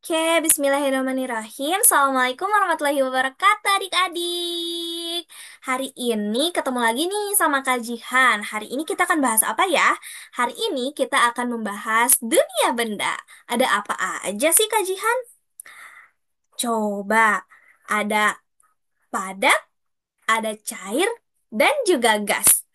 Oke, bismillahirrahmanirrahim. Assalamualaikum warahmatullahi wabarakatuh, adik-adik. Hari ini ketemu lagi nih sama Kak Jihan. Hari ini kita akan bahas apa ya? Hari ini kita akan membahas dunia benda. Ada apa aja sih, Kak Jihan? Coba, ada padat, ada cair, dan juga gas.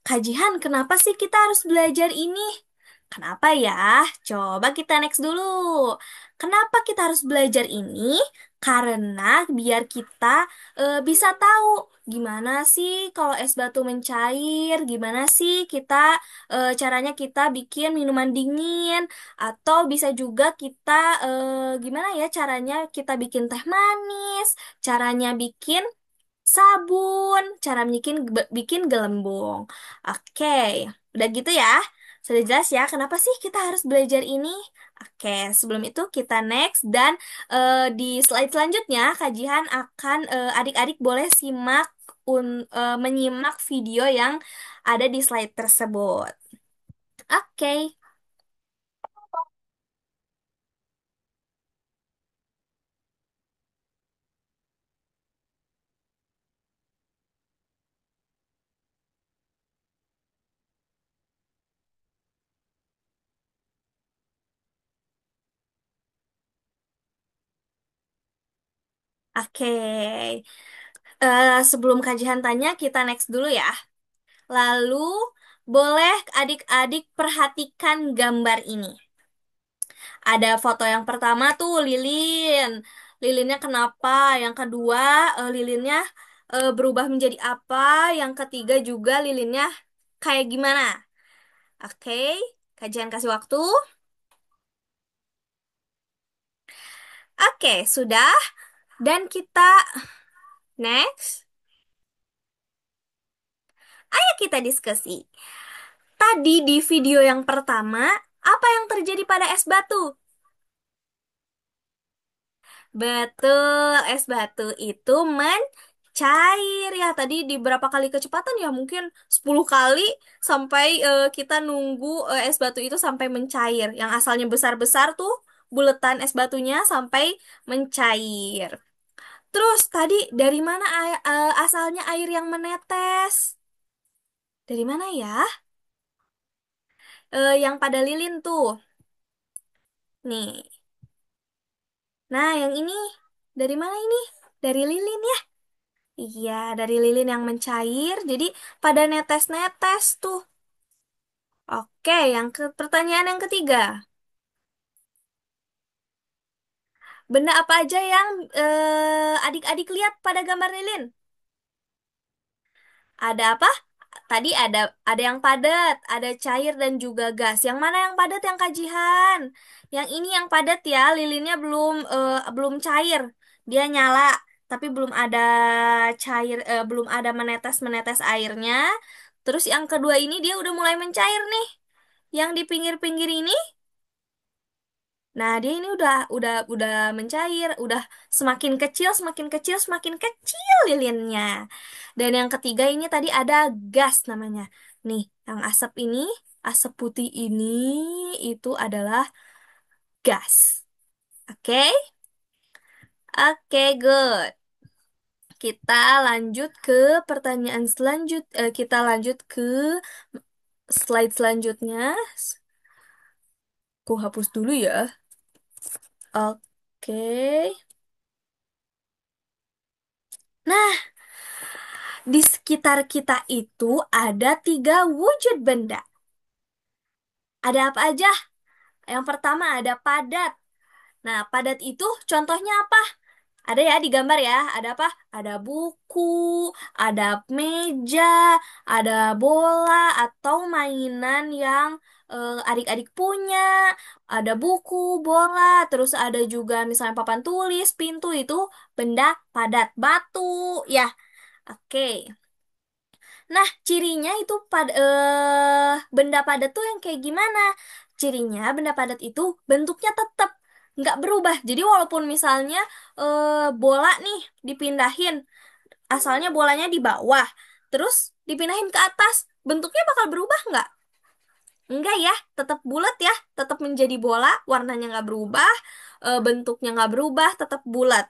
Kajian, kenapa sih kita harus belajar ini? Kenapa ya? Coba kita next dulu. Kenapa kita harus belajar ini? Karena biar kita bisa tahu gimana sih kalau es batu mencair, gimana sih caranya kita bikin minuman dingin, atau bisa juga kita gimana ya caranya kita bikin teh manis, caranya bikin sabun, cara bikin gelembung. Oke, udah gitu ya. Sudah jelas ya, kenapa sih kita harus belajar ini? Oke, sebelum itu kita next dan di slide selanjutnya kajian akan adik-adik boleh menyimak video yang ada di slide tersebut. Oke. Oke. Sebelum kajian tanya, kita next dulu ya. Lalu, boleh adik-adik perhatikan gambar ini. Ada foto yang pertama tuh lilin. Lilinnya kenapa? Yang kedua, lilinnya berubah menjadi apa? Yang ketiga juga lilinnya kayak gimana? Oke, kajian kasih waktu. Oke, sudah. Dan kita next. Ayo kita diskusi. Tadi di video yang pertama, apa yang terjadi pada es batu? Betul, es batu itu mencair ya. Tadi di berapa kali kecepatan ya? Mungkin 10 kali sampai kita nunggu es batu itu sampai mencair. Yang asalnya besar-besar tuh buletan es batunya sampai mencair. Terus tadi dari mana asalnya air yang menetes? Dari mana ya? Yang pada lilin tuh. Nih. Nah, yang ini dari mana ini? Dari lilin ya? Iya, dari lilin yang mencair, jadi pada netes-netes tuh. Oke, pertanyaan yang ketiga. Benda apa aja yang adik-adik lihat pada gambar lilin? Ada apa? Tadi ada yang padat, ada cair dan juga gas. Yang mana yang padat yang kajian? Yang ini yang padat ya, lilinnya belum cair. Dia nyala, tapi belum ada menetes-menetes airnya. Terus yang kedua ini dia udah mulai mencair nih. Yang di pinggir-pinggir ini, nah dia ini udah mencair, udah semakin kecil, semakin kecil lilinnya. Dan yang ketiga ini tadi ada gas namanya. Nih, yang asap putih ini itu adalah gas. Oke? Oke, good. Kita lanjut ke kita lanjut ke slide selanjutnya. Aku hapus dulu ya. Oke. Nah, di sekitar kita itu ada tiga wujud benda. Ada apa aja? Yang pertama ada padat. Nah, padat itu contohnya apa? Ada ya di gambar ya. Ada apa? Ada buku, ada meja, ada bola atau mainan yang adik-adik punya. Ada buku, bola, terus ada juga misalnya papan tulis, pintu itu benda padat. Batu, ya. Oke. Nah, cirinya itu benda padat tuh yang kayak gimana? Cirinya benda padat itu bentuknya tetap nggak berubah. Jadi walaupun misalnya bola nih dipindahin, asalnya bolanya di bawah, terus dipindahin ke atas, bentuknya bakal berubah nggak? Enggak ya, tetap bulat ya, tetap menjadi bola, warnanya nggak berubah, bentuknya nggak berubah, tetap bulat.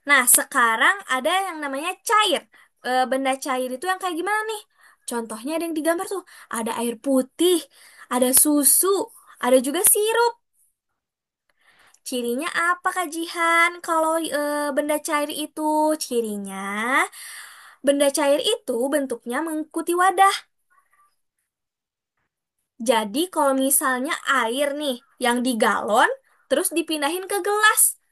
Nah, sekarang ada yang namanya cair. Benda cair itu yang kayak gimana nih? Contohnya ada yang digambar tuh, ada air putih, ada susu, ada juga sirup. Cirinya apa Kak Jihan? Kalau benda cair itu, cirinya benda cair itu bentuknya mengikuti wadah. Jadi kalau misalnya air nih yang di galon terus dipindahin ke gelas.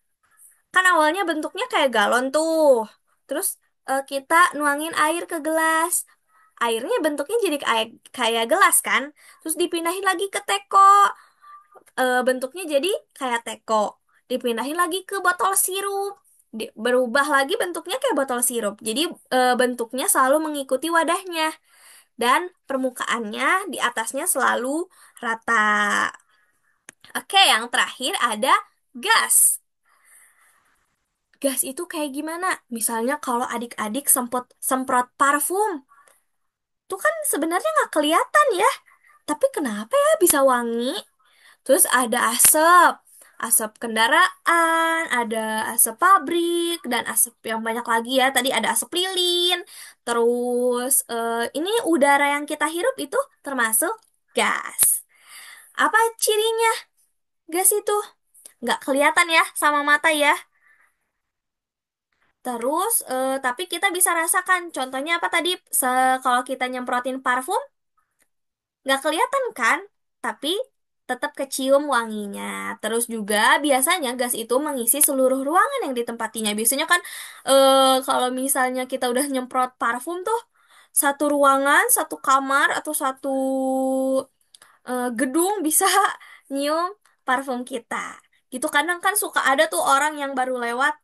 Kan awalnya bentuknya kayak galon tuh. Terus kita nuangin air ke gelas. Airnya bentuknya jadi kayak gelas kan. Terus dipindahin lagi ke teko. Bentuknya jadi kayak teko. Dipindahin lagi ke botol sirup. Berubah lagi bentuknya kayak botol sirup. Jadi bentuknya selalu mengikuti wadahnya. Dan permukaannya di atasnya selalu rata. Oke, yang terakhir ada gas. Gas itu kayak gimana? Misalnya kalau adik-adik semprot parfum, tuh kan sebenarnya nggak kelihatan ya. Tapi kenapa ya bisa wangi? Terus ada asap, asap kendaraan, ada asap pabrik, dan asap yang banyak lagi ya. Tadi ada asap lilin. Terus ini udara yang kita hirup itu termasuk gas. Apa cirinya gas itu? Nggak kelihatan ya sama mata ya. Terus, tapi kita bisa rasakan. Contohnya apa tadi? Kalau kita nyemprotin parfum, nggak kelihatan kan? Tapi tetap kecium wanginya. Terus juga biasanya gas itu mengisi seluruh ruangan yang ditempatinya. Biasanya kan, kalau misalnya kita udah nyemprot parfum tuh, satu ruangan, satu kamar, atau satu gedung bisa nyium parfum kita. Gitu kadang kan suka ada tuh orang yang baru lewat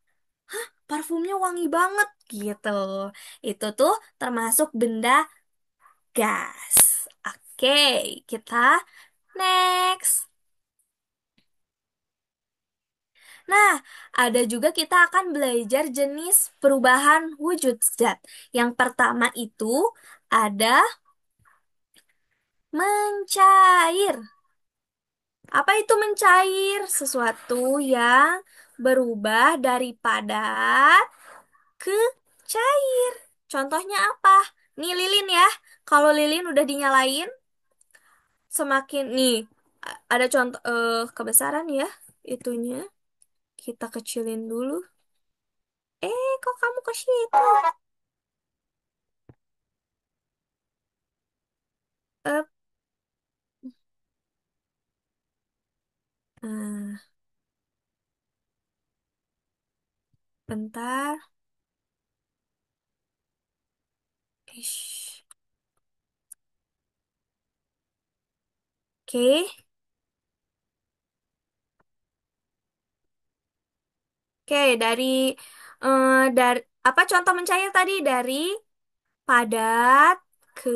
parfumnya wangi banget gitu. Itu tuh termasuk benda gas. Oke, kita next. Nah, ada juga kita akan belajar jenis perubahan wujud zat. Yang pertama itu ada mencair. Apa itu mencair? Sesuatu yang berubah dari padat ke cair. Contohnya apa? Nih lilin ya. Kalau lilin udah dinyalain, semakin nih ada contoh kebesaran ya itunya. Kita kecilin dulu. Kok kamu ke situ? Eh, nah, bentar. Ish. Oke, oke dari apa contoh mencair tadi dari padat ke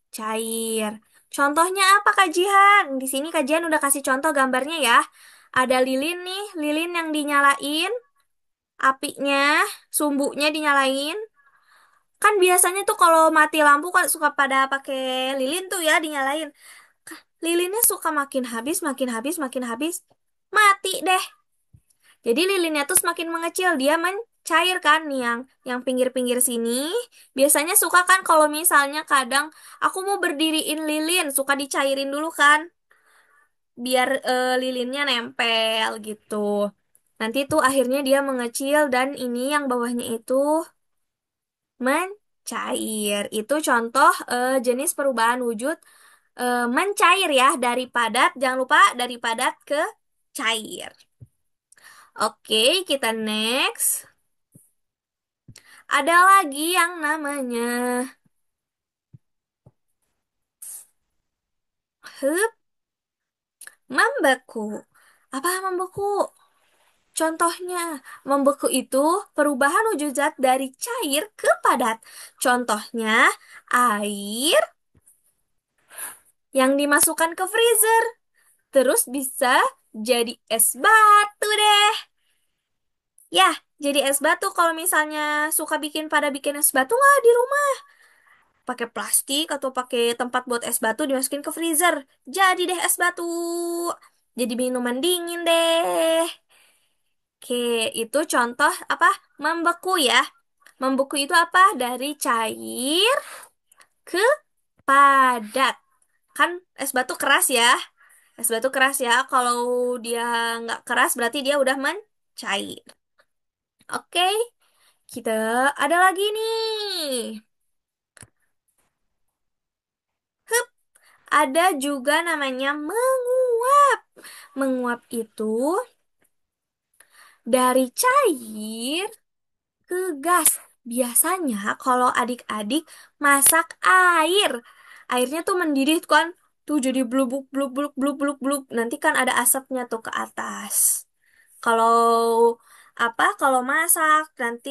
cair. Contohnya apa Kajian? Di sini Kajian udah kasih contoh gambarnya ya. Ada lilin nih, lilin yang dinyalain, apinya, sumbunya dinyalain. Kan biasanya tuh kalau mati lampu kan suka pada pakai lilin tuh ya dinyalain. Lilinnya suka makin habis, makin habis, makin habis. Mati deh. Jadi lilinnya tuh semakin mengecil, dia mencair kan nih yang pinggir-pinggir sini. Biasanya suka kan kalau misalnya kadang aku mau berdiriin lilin, suka dicairin dulu kan, biar lilinnya nempel gitu. Nanti tuh akhirnya dia mengecil dan ini yang bawahnya itu mencair. Itu contoh jenis perubahan wujud mencair ya dari padat, jangan lupa dari padat ke cair. Oke, kita next. Ada lagi yang namanya hup, membeku. Apa membeku? Contohnya, membeku itu perubahan wujud zat dari cair ke padat. Contohnya, air yang dimasukkan ke freezer. Terus bisa jadi es batu deh. Ya, jadi es batu kalau misalnya suka bikin pada bikin es batu nggak di rumah? pakai plastik atau pakai tempat buat es batu dimasukin ke freezer. Jadi deh es batu. Jadi minuman dingin deh. Oke, itu contoh apa? Membeku ya. Membeku itu apa? Dari cair ke padat. Kan es batu keras ya. Es batu keras ya. Kalau dia nggak keras berarti dia udah mencair. Oke, kita ada lagi nih. Hup, ada juga namanya menguap. Menguap itu dari cair ke gas. Biasanya kalau adik-adik masak air, airnya tuh mendidih kan, tuh jadi blubuk blub blub blub blub blub. Nanti kan ada asapnya tuh ke atas. Kalau apa? Kalau masak nanti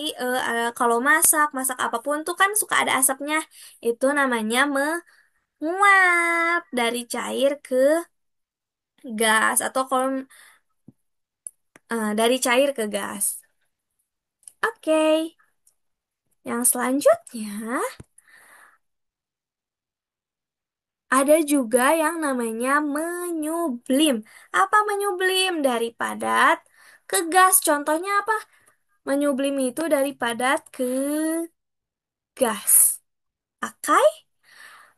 kalau masak masak apapun tuh kan suka ada asapnya. Itu namanya menguap dari cair ke gas atau kalau dari cair ke gas. Oke, yang selanjutnya ada juga yang namanya menyublim. Apa menyublim? Dari padat ke gas. Contohnya apa? Menyublim itu dari padat ke gas. Pakai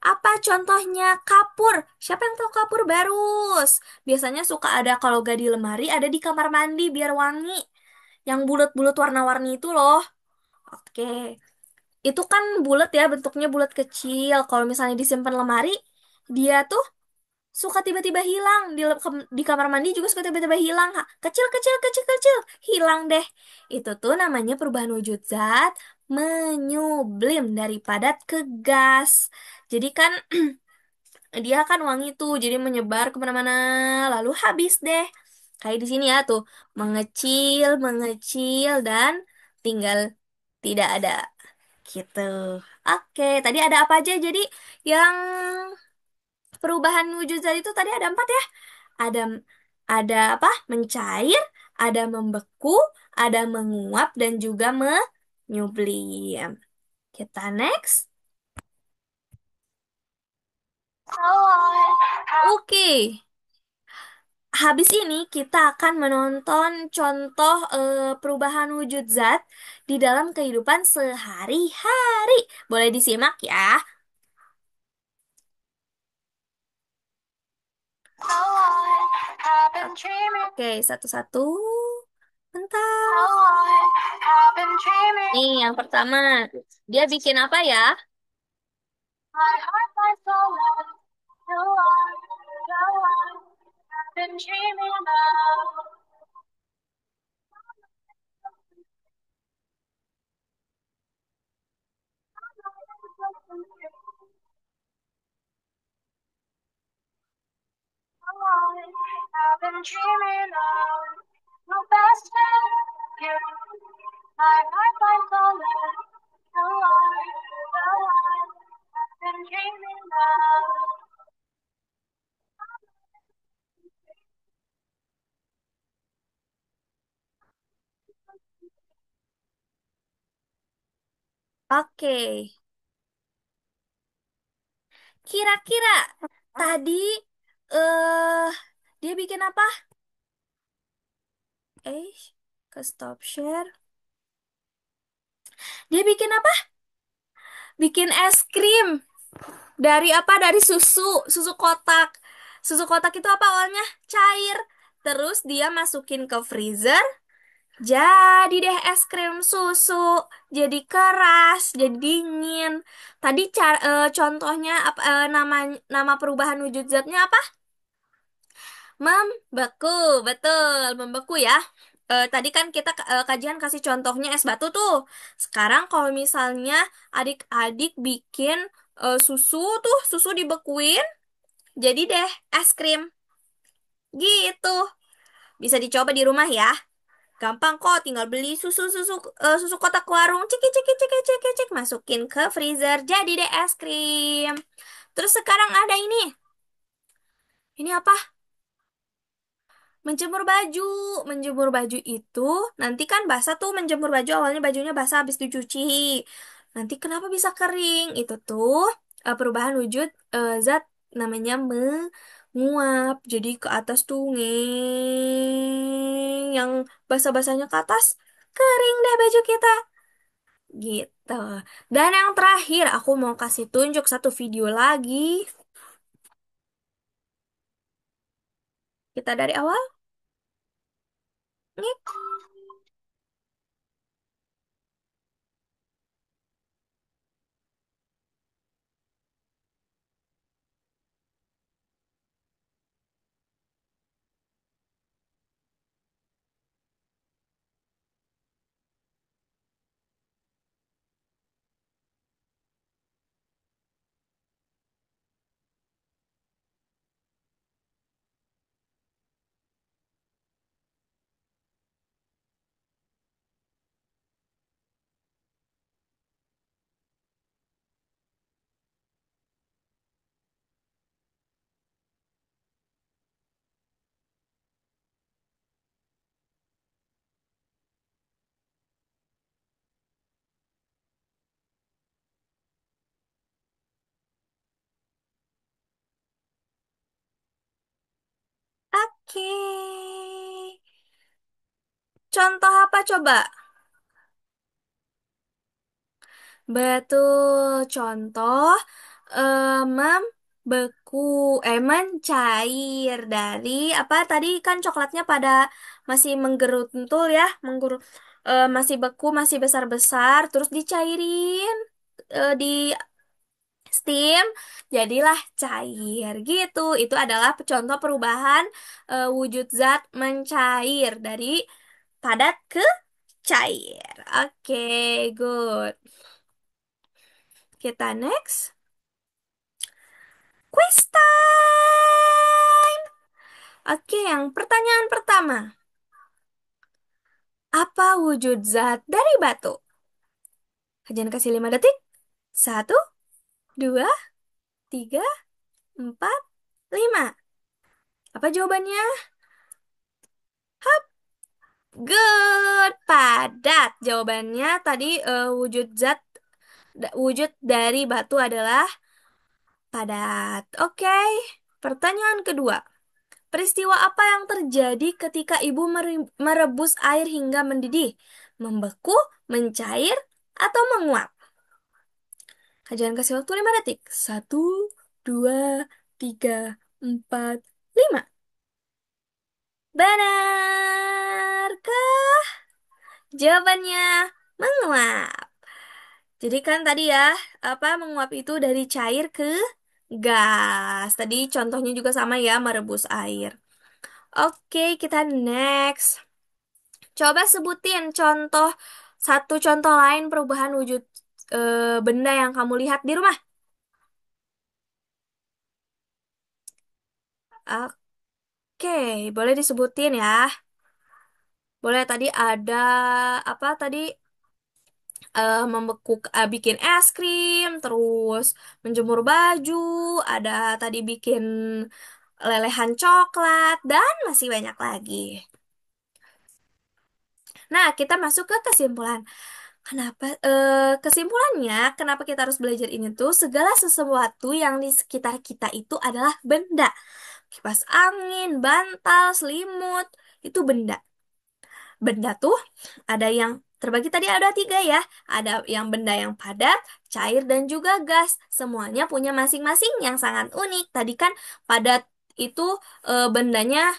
apa contohnya? Kapur. Siapa yang tahu kapur barus? Biasanya suka ada kalau gak di lemari, ada di kamar mandi biar wangi. Yang bulat-bulat warna-warni itu loh. Oke. Itu kan bulat ya, bentuknya bulat kecil. Kalau misalnya disimpan lemari, dia tuh suka tiba-tiba hilang di kamar mandi juga suka tiba-tiba hilang. Kecil kecil kecil kecil hilang deh. Itu tuh namanya perubahan wujud zat menyublim dari padat ke gas. Jadi kan dia kan wangi tuh jadi menyebar kemana-mana lalu habis deh. Kayak di sini ya tuh mengecil mengecil dan tinggal tidak ada gitu. Oke, tadi ada apa aja? Jadi yang perubahan wujud zat itu tadi ada empat ya. Ada ada apa? Mencair, ada membeku, ada menguap dan juga menyublim. Kita next. Oke, habis ini kita akan menonton contoh perubahan wujud zat di dalam kehidupan sehari-hari. Boleh disimak ya. Oke, satu-satu. Bentar. Nih, yang pertama. Dia bikin apa ya? Oke, kira-kira tadi eh dia bikin apa? Ke stop share. Dia bikin apa? Bikin es krim. Dari apa? Dari susu, susu kotak. Susu kotak itu apa awalnya? Cair. Terus dia masukin ke freezer, jadi deh es krim susu. Jadi keras, jadi dingin. Tadi contohnya apa nama nama perubahan wujud zatnya apa? Membeku, betul, membeku ya. Tadi kan kita kajian kasih contohnya es batu tuh. Sekarang kalau misalnya adik-adik bikin susu tuh, susu dibekuin, jadi deh es krim. Gitu. Bisa dicoba di rumah ya. Gampang kok, tinggal beli susu kotak warung, ciki ciki ciki ciki cik, masukin ke freezer, jadi deh es krim. Terus sekarang ada ini. Ini apa? Menjemur baju. Menjemur baju itu nanti kan basah tuh menjemur baju awalnya bajunya basah habis dicuci. Nanti kenapa bisa kering? Itu tuh perubahan wujud zat namanya menguap. Jadi ke atas tuh yang basah-basahnya ke atas, kering deh baju kita. Gitu. Dan yang terakhir, aku mau kasih tunjuk satu video lagi. Kita dari awal. Ngik. Oke. Contoh apa coba? Betul, contoh membeku, mencair dari apa tadi kan coklatnya pada masih menggerutul ya, masih beku, masih besar-besar, terus dicairin di steam, jadilah cair gitu. Itu adalah contoh perubahan wujud zat mencair dari padat ke cair. Oke, good. Kita next. Quiz time! Oke, yang pertanyaan pertama. Apa wujud zat dari batu? Kajian kasih 5 detik. Satu, dua, tiga, empat, lima. Apa jawabannya? Hap, good. Padat. Jawabannya tadi wujud dari batu adalah padat. Oke. Pertanyaan kedua. Peristiwa apa yang terjadi ketika ibu merebus air hingga mendidih? Membeku, mencair, atau menguap? Kajian kasih waktu 5 detik. Satu, dua, tiga, empat, lima. Benarkah? Jawabannya menguap. Jadi kan tadi ya, apa menguap itu dari cair ke gas. Tadi contohnya juga sama ya, merebus air. Oke, kita next. Coba sebutin satu contoh lain perubahan wujud benda yang kamu lihat di rumah. Oke, boleh disebutin ya. Boleh tadi ada apa tadi bikin es krim, terus menjemur baju, ada tadi bikin lelehan coklat dan masih banyak lagi. Nah, kita masuk ke kesimpulan. Kesimpulannya, kenapa kita harus belajar ini tuh? Segala sesuatu yang di sekitar kita itu adalah benda. Kipas angin, bantal, selimut, itu benda. Benda tuh ada yang terbagi tadi ada tiga ya. Ada yang benda yang padat, cair, dan juga gas. Semuanya punya masing-masing yang sangat unik. Tadi kan padat itu bendanya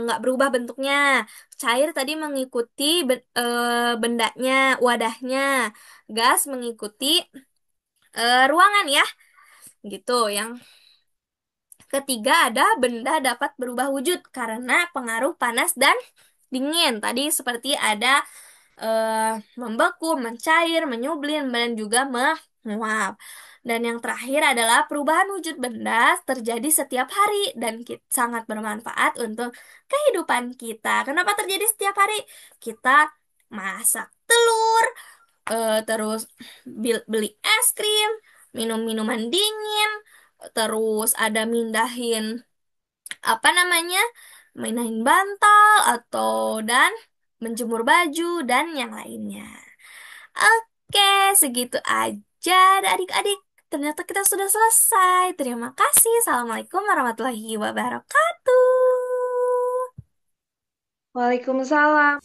nggak berubah bentuknya. Cair tadi mengikuti bendanya, wadahnya. Gas mengikuti ruangan ya. Gitu. Yang ketiga ada benda dapat berubah wujud karena pengaruh panas dan dingin. Tadi seperti ada membeku, mencair, menyublin, dan juga menguap. Dan yang terakhir adalah perubahan wujud benda terjadi setiap hari dan sangat bermanfaat untuk kehidupan kita. Kenapa terjadi setiap hari? Kita masak telur, terus beli es krim, minum minuman dingin, terus ada mindahin apa namanya? Mainin bantal atau dan menjemur baju dan yang lainnya. Oke, segitu aja adik-adik. Ternyata kita sudah selesai. Terima kasih. Assalamualaikum warahmatullahi wabarakatuh. Waalaikumsalam.